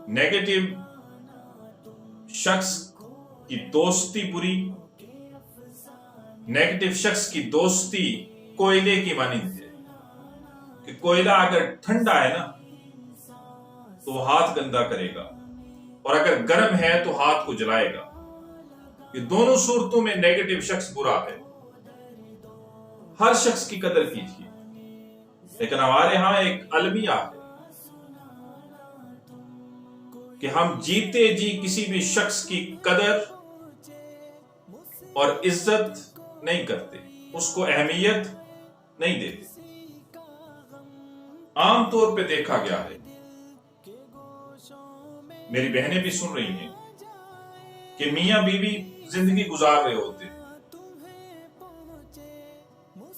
Negative شخص کی دوستی بری، نیگیٹو شخص کی دوستی کوئلے کی مانند ہے کہ کوئلہ اگر ٹھنڈا ہے نا تو ہاتھ گندا کرے گا، اور اگر گرم ہے تو ہاتھ کو جلائے گا۔ یہ دونوں صورتوں میں نیگیٹو شخص برا ہے۔ ہر شخص کی قدر کیجیے، لیکن ہمارے ہاں ایک المیہ ہے کہ ہم جیتے جی کسی بھی شخص کی قدر اور عزت نہیں کرتے، اس کو اہمیت نہیں دیتے۔ عام طور پہ دیکھا گیا ہے، میری بہنیں بھی سن رہی ہیں، کہ میاں بیوی زندگی گزار رہے ہوتے ہیں،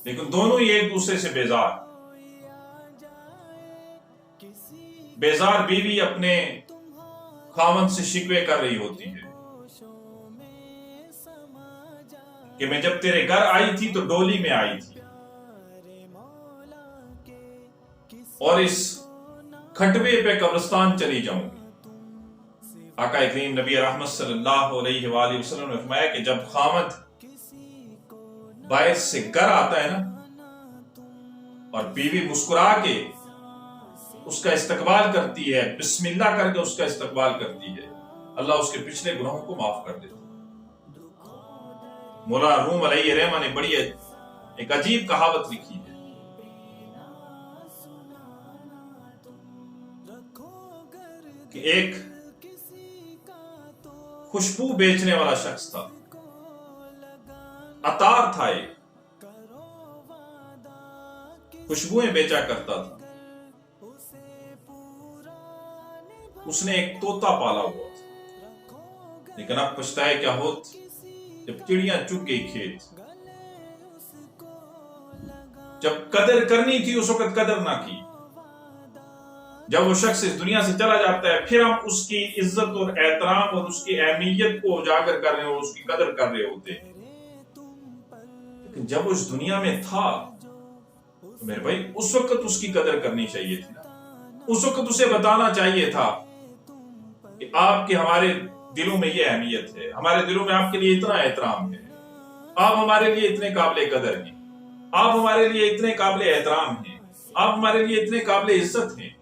لیکن دونوں ہی ایک دوسرے سے بیزار بیوی اپنے خاوند سے شکوے کر رہی ہوتی ہے کہ میں جب تیرے گھر آئی تھی تو ڈولی میں آئی تھی، اور اس کھٹوے پہ قبرستان چلی جاؤں گی۔ آقا کریم نبی رحمت صلی اللہ علیہ وآلہ وسلم نے فرمایا کہ جب خاوند باہر سے گھر آتا ہے نا اور بیوی مسکرا کے اس کا استقبال کرتی ہے، بسم اللہ کر کے اس کا استقبال کرتی ہے، اللہ اس کے پچھلے گناہوں کو معاف کر دیتا ہے۔ مولانا روم علیہ رحمہ نے بڑی ایک عجیب کہاوت لکھی ہے کہ ایک خوشبو بیچنے والا شخص تھا، عطار تھا، ایک خوشبوئیں بیچا کرتا تھا۔ اس نے ایک طوطا پالا ہوا تھا، لیکن اب پچھتائے کیا ہوت جب چڑیاں چگ گئی کھیت۔ جب قدر کرنی تھی اس وقت قدر نہ کی، جب وہ شخص اس دنیا سے چلا جاتا ہے پھر ہم اس کی عزت اور احترام اور اس کی اہمیت کو اجاگر کر رہے ہیں اور اس کی قدر کر رہے ہوتے ہیں۔ لیکن جب وہ اس دنیا میں تھا تو میرے بھائی اس وقت اس کی قدر کرنی چاہیے تھی، اس وقت اسے بتانا چاہیے تھا کہ آپ کے ہمارے دلوں میں یہ اہمیت ہے، ہمارے دلوں میں آپ کے لیے اتنا احترام ہے، آپ ہمارے لیے اتنے قابل قدر ہیں، آپ ہمارے لیے اتنے قابل احترام ہیں، آپ ہمارے لیے اتنے قابل عزت ہیں۔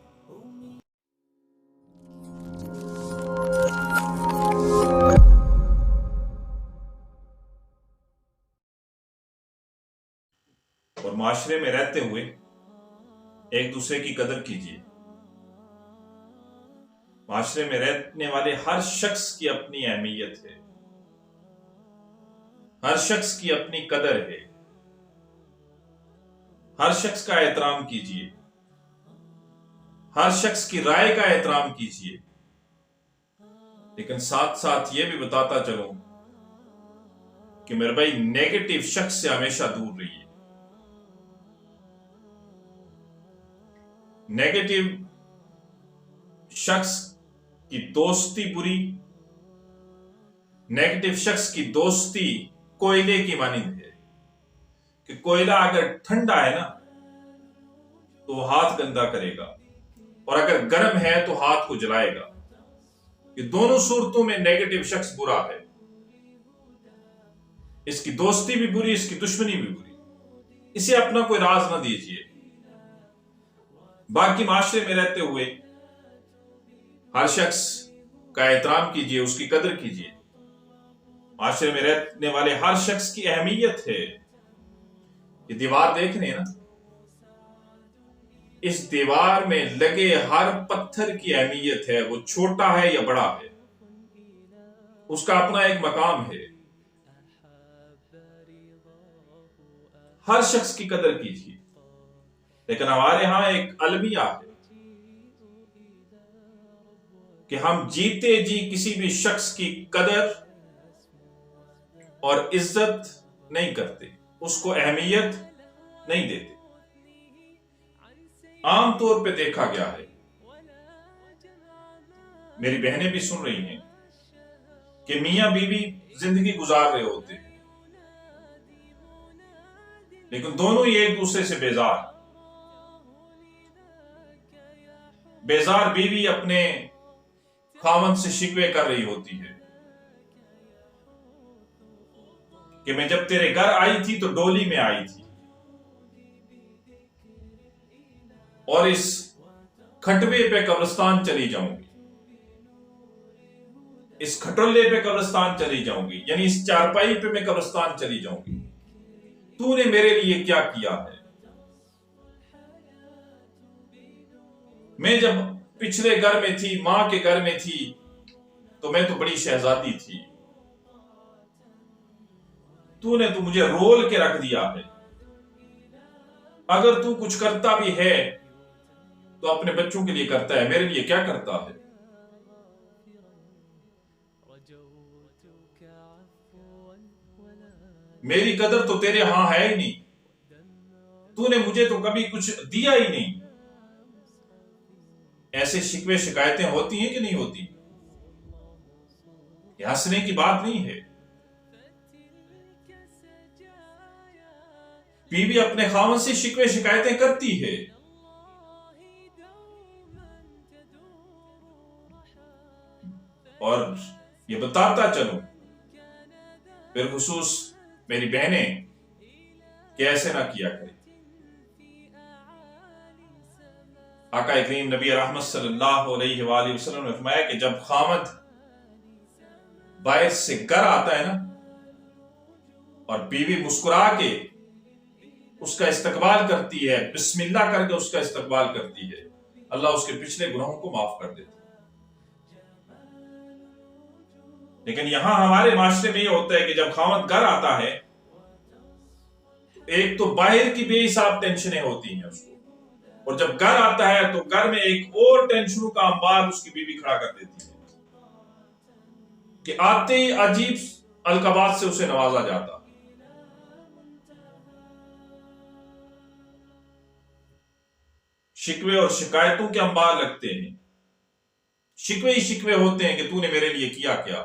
اور معاشرے میں رہتے ہوئے ایک دوسرے کی قدر کیجیے۔ معاشرے میں رہنے والے ہر شخص کی اپنی اہمیت ہے، ہر شخص کی اپنی قدر ہے، ہر شخص کا احترام کیجیے، ہر شخص کی رائے کا احترام کیجیے، لیکن ساتھ ساتھ یہ بھی بتاتا چلوں کہ میرے بھائی نیگیٹو شخص سے ہمیشہ دور رہیے۔ نیگیٹو شخص کی دوستی بری، نیگیٹو شخص کی دوستی کوئلے کی مانند ہے کہ کوئلہ اگر ٹھنڈا ہے نا تو ہاتھ گندا کرے گا، اور اگر گرم ہے تو ہاتھ کو جلائے گا۔ یہ دونوں صورتوں میں نیگیٹو شخص برا ہے، اس کی دوستی بھی بری، اس کی دشمنی بھی بری۔ اسے اپنا کوئی راز نہ دیجیے۔ باقی معاشرے میں رہتے ہوئے ہر شخص کا احترام کیجیے، اس کی قدر کیجیے۔ معاشرے میں رہنے والے ہر شخص کی اہمیت ہے۔ یہ دیوار دیکھ رہے ہیں نا، اس دیوار میں لگے ہر پتھر کی اہمیت ہے، وہ چھوٹا ہے یا بڑا ہے، اس کا اپنا ایک مقام ہے۔ ہر شخص کی قدر کیجیے، لیکن ہمارے ہاں ایک المیہ ہے کہ ہم جیتے جی کسی بھی شخص کی قدر اور عزت نہیں کرتے، اس کو اہمیت نہیں دیتے۔ عام طور پہ دیکھا گیا ہے، میری بہنیں بھی سن رہی ہیں، کہ میاں بیوی زندگی گزار رہے ہوتے ہیں، لیکن دونوں ہی ایک دوسرے سے بیزار. بیزار بیوی اپنے خاوند سے شکوے کر رہی ہوتی ہے کہ میں جب تیرے گھر آئی تھی تو ڈولی میں آئی تھی، اور اس کھٹوے پہ قبرستان چلی جاؤں گی، اس کھٹولے پہ قبرستان چلی جاؤں گی، یعنی اس چارپائی پہ میں قبرستان چلی جاؤں گی. تو نے میرے لیے کیا کیا ہے؟ میں جب پچھلے گھر میں تھی، ماں کے گھر میں تھی، تو میں تو بڑی شہزادی تھی. تو نے تو مجھے رول کے رکھ دیا ہے. اگر تو کچھ کرتا بھی ہے تو اپنے بچوں کے لیے کرتا ہے، میرے لیے کیا کرتا ہے؟ میری قدر تو تیرے ہاں ہے ہی نہیں. تو نے مجھے تو کبھی کچھ دیا ہی نہیں. ایسے شکوے شکایتیں ہوتی ہیں کہ نہیں ہوتی؟ یہ ہنسنے کی بات نہیں ہے. بیوی اپنے خاوند سے شکوے شکایتیں کرتی ہے. اور یہ بتاتا چلوں بالخصوص میری بہنیں کہ ایسے نہ کیا کریں. آقا کریم نبی رحمت صلی اللہ علیہ وآلہ وسلم نے فرمایا کہ جب خاوند باہر سے گھر آتا ہے نا، اور بیوی مسکرا کے اس کا استقبال کرتی ہے، بسم اللہ کر کے اس کا استقبال کرتی ہے، اللہ اس کے پچھلے گناہوں کو معاف کر دیتا ہے. لیکن یہاں ہمارے معاشرے میں یہ ہوتا ہے کہ جب خاوند گھر آتا ہے، ایک تو باہر کی بے حساب ٹینشنیں ہوتی ہیں اس کو، اور جب گھر آتا ہے تو گھر میں ایک اور ٹینشنوں کا انبار اس کی بیوی کھڑا کر دیتی ہے کہ آتے ہی عجیب القابات سے اسے نوازا جاتا. شکوے اور شکایتوں کے انبار لگتے ہیں. شکوے ہی شکوے ہوتے ہیں کہ تو نے میرے لیے کیا کیا.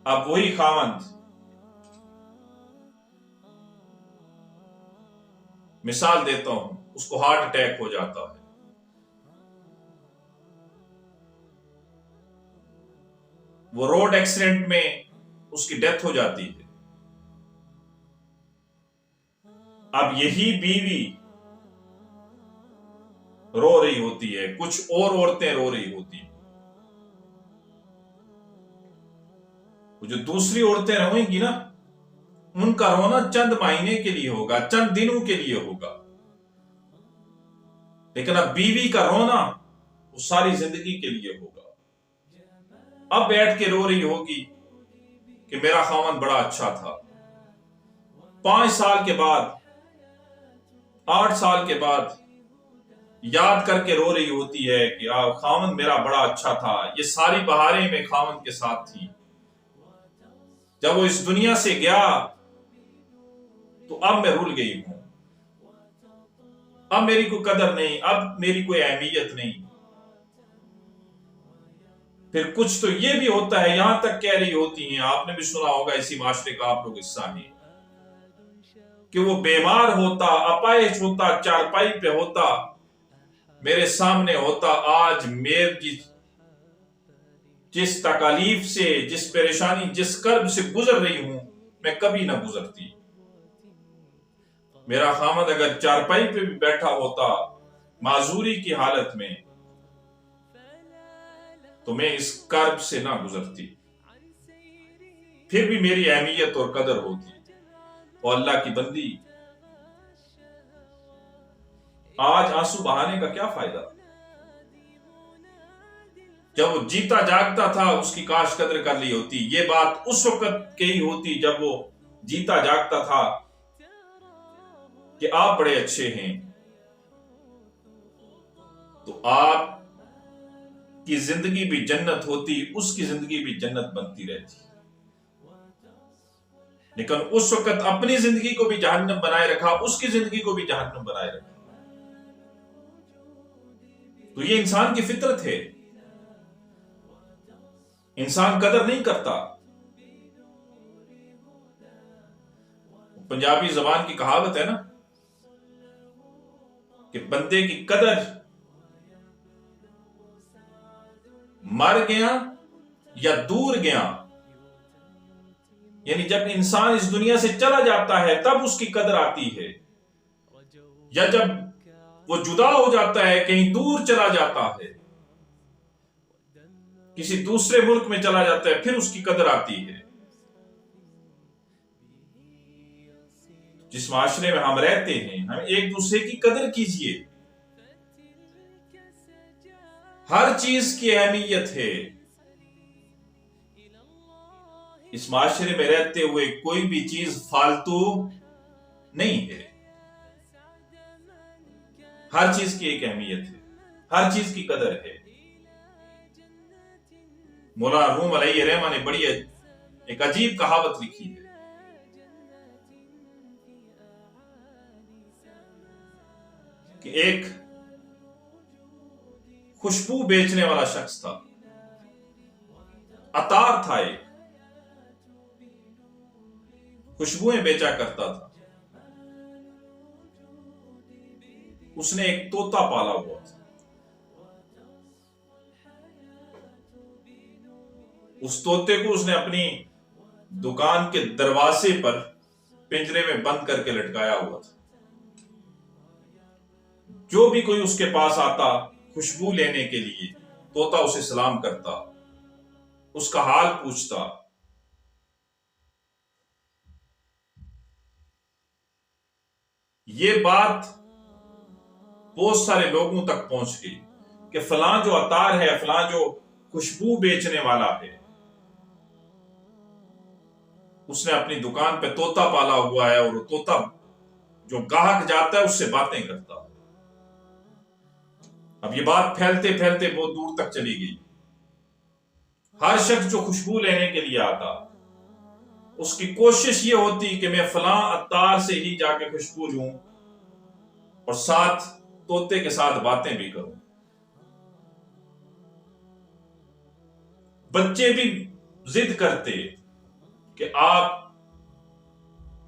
اب وہی خاوند، مثال دیتا ہوں، اس کو ہارٹ اٹیک ہو جاتا ہے، وہ روڈ ایکسیڈنٹ میں اس کی ڈیتھ ہو جاتی ہے. اب یہی بیوی رو رہی ہوتی ہے، کچھ اور عورتیں رو رہی ہوتی ہیں. وہ جو دوسری عورتیں روئیں گی نا، ان کا رونا چند مہینے کے لیے ہوگا، چند دنوں کے لیے ہوگا. لیکن اب بیوی کا رونا وہ ساری زندگی کے لیے ہوگا. اب بیٹھ کے رو رہی ہوگی کہ میرا خاوند بڑا اچھا تھا. 5 سال کے بعد، 8 سال کے بعد یاد کر کے رو رہی ہوتی ہے کہ خاوند میرا بڑا اچھا تھا، یہ ساری بہاریں میں خاوند کے ساتھ تھی. جب وہ اس دنیا سے گیا تو اب میں رول گئی ہوں، اب میری کوئی قدر نہیں، اب میری کوئی اہمیت نہیں. پھر کچھ تو یہ بھی ہوتا ہے، یہاں تک کہہ رہی ہوتی ہیں، آپ نے بھی سنا ہوگا، اسی معاشرے کا آپ لوگ حصہ ہیں، کہ وہ بیمار ہوتا، اپائش ہوتا، چارپائی پہ ہوتا، میرے سامنے ہوتا، آج میری جس تکالیف سے، جس پریشانی، جس کرب سے گزر رہی ہوں، میں کبھی نہ گزرتی. میرا خاوند اگر چارپائی پہ بھی بیٹھا ہوتا معذوری کی حالت میں، تو میں اس کرب سے نہ گزرتی، پھر بھی میری اہمیت اور قدر ہوتی. اور اللہ کی بندی، آج آنسو بہانے کا کیا فائدہ؟ جب وہ جیتا جاگتا تھا اس کی کاش قدر کر لی ہوتی. یہ بات اس وقت کہی ہوتی جب وہ جیتا جاگتا تھا کہ آپ بڑے اچھے ہیں، تو آپ کی زندگی بھی جنت ہوتی، اس کی زندگی بھی جنت بنتی رہتی. لیکن اس وقت اپنی زندگی کو بھی جہنم بنائے رکھا، اس کی زندگی کو بھی جہنم بنائے رکھا. تو یہ انسان کی فطرت ہے. انسان قدر نہیں کرتا. پنجابی زبان کی کہاوت ہے نا کہ بندے کی قدر مر گیا یا دور گیا، یعنی جب انسان اس دنیا سے چلا جاتا ہے تب اس کی قدر آتی ہے، یا جب وہ جدا ہو جاتا ہے، کہیں دور چلا جاتا ہے، کسی دوسرے ملک میں چلا جاتا ہے، پھر اس کی قدر آتی ہے۔ جس معاشرے میں ہم رہتے ہیں، ہم ایک دوسرے کی قدر کیجئے، ہر چیز کی اہمیت ہے۔ اس معاشرے میں رہتے ہوئے کوئی بھی چیز فالتو نہیں ہے، ہر چیز کی ایک اہمیت ہے، ہر چیز کی قدر ہے۔ مولانا روم علیہ رحمہ نے بڑی ایک عجیب کہاوت لکھی ہے کہ ایک خوشبو بیچنے والا شخص تھا، عطار تھا، ایک خوشبوئیں بیچا کرتا تھا۔ اس نے ایک طوطا پالا ہوا تھا۔ اس طوطے کو اس نے اپنی دکان کے دروازے پر پنجرے میں بند کر کے لٹکایا ہوا تھا۔ جو بھی کوئی اس کے پاس آتا خوشبو لینے کے لیے، طوطا اسے سلام کرتا، اس کا حال پوچھتا۔ یہ بات بہت سارے لوگوں تک پہنچ گئی کہ فلاں جو عطار ہے، فلاں جو خوشبو بیچنے والا ہے، اس نے اپنی دکان پہ طوطا پالا ہوا ہے، اور وہ طوطا جو گاہک جاتا ہے اس سے باتیں کرتا۔ اب یہ بات پھیلتے پھیلتے بہت دور تک چلی گئی۔ ہر شخص جو خوشبو لینے کے لیے آتا، اس کی کوشش یہ ہوتی کہ میں فلاں عطار سے ہی جا کے خوشبو لوں اور ساتھ طوطے کے ساتھ باتیں بھی کروں۔ بچے بھی ضد کرتے کہ آپ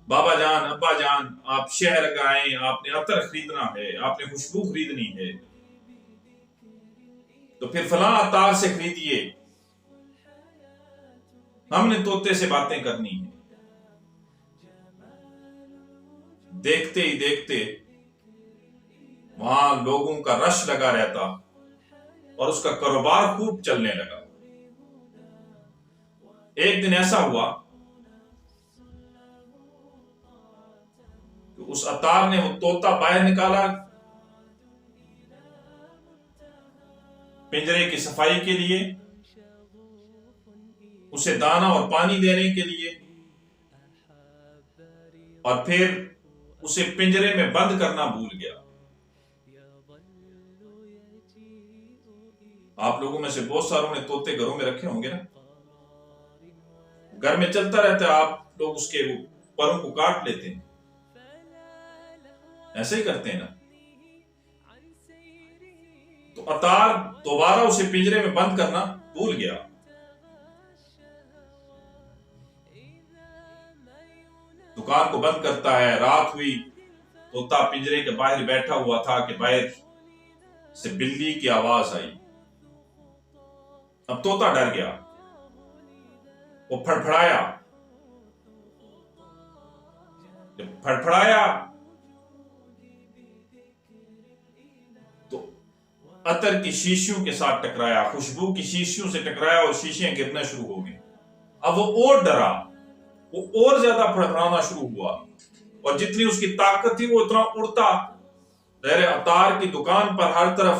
بابا جان، ابا جان، آپ شہر اگر آئیں، آپ نے عطر خریدنا ہے، آپ نے خوشبو خریدنی ہے، تو پھر فلاں عطار سے خریدیے، ہم نے طوطے سے باتیں کرنی ہیں۔ دیکھتے ہی دیکھتے وہاں لوگوں کا رش لگا رہتا اور اس کا کاروبار خوب چلنے لگا۔ ایک دن ایسا ہوا کہ اس عطار نے وہ طوطا باہر نکالا پنجرے کی صفائی کے لیے، اسے دانا اور پانی دینے کے لیے، اور پھر اسے پنجرے میں بند کرنا بھول گیا۔ آپ لوگوں میں سے بہت ساروں نے طوطے گھروں میں رکھے ہوں گے نا، گھر میں چلتا رہتا ہے، آپ لوگ اس کے پروں کو کاٹ لیتے ہیں، ایسے ہی کرتے ہیں نا۔ تو عطار دوبارہ اسے پنجرے میں بند کرنا بھول گیا۔ دکان کو بند کرتا ہے، رات ہوئی، طوطا پنجرے کے باہر بیٹھا ہوا تھا کہ باہر سے بلی کی آواز آئی۔ اب طوطا ڈر گیا، وہ پھڑپھڑایا، جب پھڑپھڑایا تو عطر کی شیشیوں کے ساتھ ٹکرایا، خوشبو کی شیشیوں سے ٹکرایا اور شیشیاں گرنا شروع ہو گئی۔ اب وہ اور ڈرا، وہ اور زیادہ پھڑپھڑانا شروع ہوا، اور جتنی اس کی طاقت تھی وہ اتنا اڑتا۔ ظاہر عطار کی دکان پر ہر طرف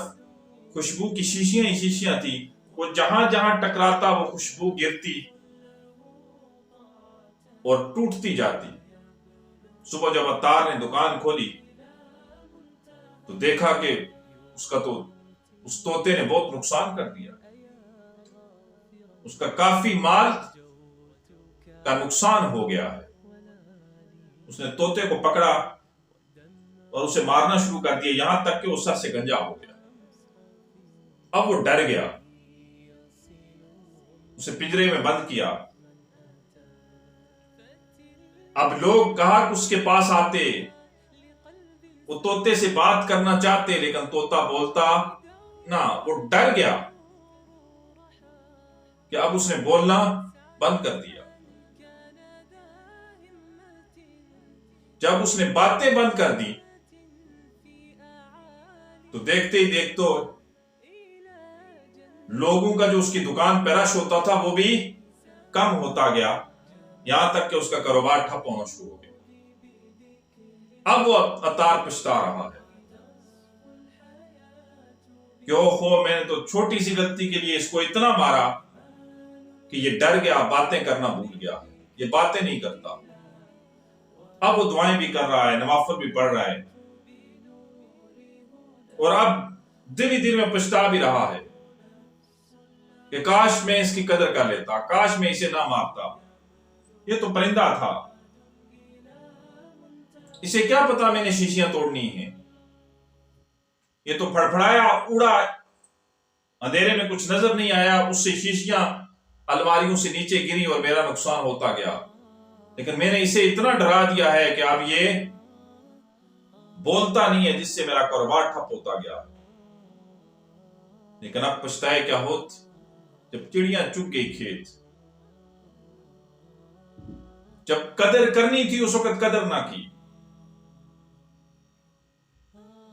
خوشبو کی شیشیاں ہی شیشیاں تھی، وہ جہاں جہاں ٹکراتا وہ خوشبو گرتی اور ٹوٹتی جاتی۔ صبح جب عطار نے دکان کھولی تو دیکھا کہ اس طوطے نے بہت نقصان کر دیا، اس کا کافی مال کا نقصان ہو گیا ہے۔ اس نے طوطے کو پکڑا اور اسے مارنا شروع کر دیا، یہاں تک کہ وہ سر سے گنجا ہو گیا۔ اب وہ ڈر گیا، اسے پنجرے میں بند کیا، اب لوگ کہا کہ اس کے پاس آتے، وہ طوطے سے بات کرنا چاہتے، لیکن طوطا بولتا نہ، وہ ڈر گیا کہ اب اس نے بولنا بند کر دیا۔ جب اس نے باتیں بند کر دی تو دیکھتے ہی دیکھتے لوگوں کا جو اس کی دکان پہ رش ہوتا تھا وہ بھی کم ہوتا گیا، یہاں تک کہ اس کا کاروبار ٹھپ ہونا شروع ہو گیا۔ اب وہ عطار پچھتا رہا ہے کہ اوہو، میں نے تو چھوٹی سی غلطی کے لیے اس کو اتنا مارا کہ یہ ڈر گیا، باتیں کرنا بھول گیا، یہ باتیں نہیں کرتا۔ اب وہ دعائیں بھی کر رہا ہے، نوافل بھی پڑھ رہا ہے، اور اب دل ہی دل میں پچھتا بھی رہا ہے کہ کاش میں اس کی قدر کر لیتا، کاش میں اسے نہ مارتا، یہ تو پرندہ تھا، اسے کیا پتا میں نے شیشیاں توڑنی ہیں، یہ تو پھڑپھڑایا، اڑا، اندھیرے میں کچھ نظر نہیں آیا، اس سے شیشیاں الماریوں سے نیچے گری اور میرا نقصان ہوتا گیا، لیکن میں نے اسے اتنا ڈرا دیا ہے کہ اب یہ بولتا نہیں ہے، جس سے میرا کاروبار ٹھپ ہوتا گیا۔ لیکن اب پچھتائے کیا ہوت جب چڑیاں چگ گئی کھیت، جب قدر کرنی تھی اس وقت قدر نہ کی۔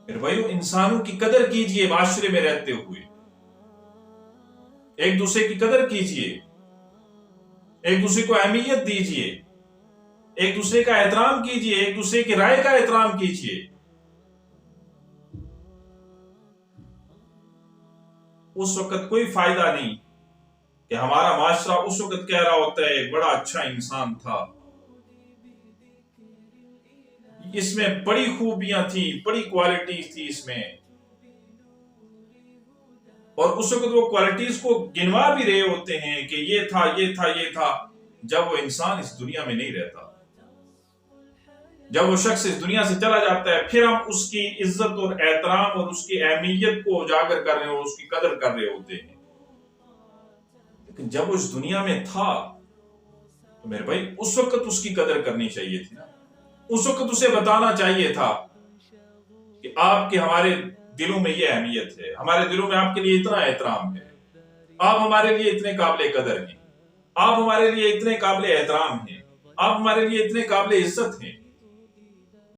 پھر بھائیو، انسانوں کی قدر کیجئے، معاشرے میں رہتے ہوئے ایک دوسرے کی قدر کیجئے، ایک دوسرے کو اہمیت دیجئے، ایک دوسرے کا احترام کیجئے، ایک دوسرے کی رائے کا احترام کیجئے۔ اس وقت کوئی فائدہ نہیں کہ ہمارا معاشرہ اس وقت کہہ رہا ہوتا ہے ایک بڑا اچھا انسان تھا، اس میں بڑی خوبیاں تھی، بڑی کوالٹیز تھی اس میں، اور اس وقت وہ کوالٹیز کو گنوا بھی رہے ہوتے ہیں کہ یہ تھا، یہ تھا، یہ تھا، جب وہ انسان اس دنیا میں نہیں رہتا، جب وہ شخص اس دنیا سے چلا جاتا ہے، پھر ہم اس کی عزت اور احترام اور اس کی اہمیت کو اجاگر کر رہے ہیں اور اس کی قدر کر رہے ہوتے ہیں۔ لیکن جب وہ اس دنیا میں تھا تو میرے بھائی اس وقت اس کی قدر کرنی چاہیے تھی نا، اس وقت اسے بتانا چاہیے تھا کہ آپ کے ہمارے دلوں میں یہ اہمیت ہے، ہمارے دلوں میں آپ کے لیے اتنا احترام ہے، آپ ہمارے لیے اتنے قابل قدر ہیں، آپ ہمارے لیے اتنے قابل احترام ہیں، آپ ہمارے لیے اتنے قابل عزت ہیں۔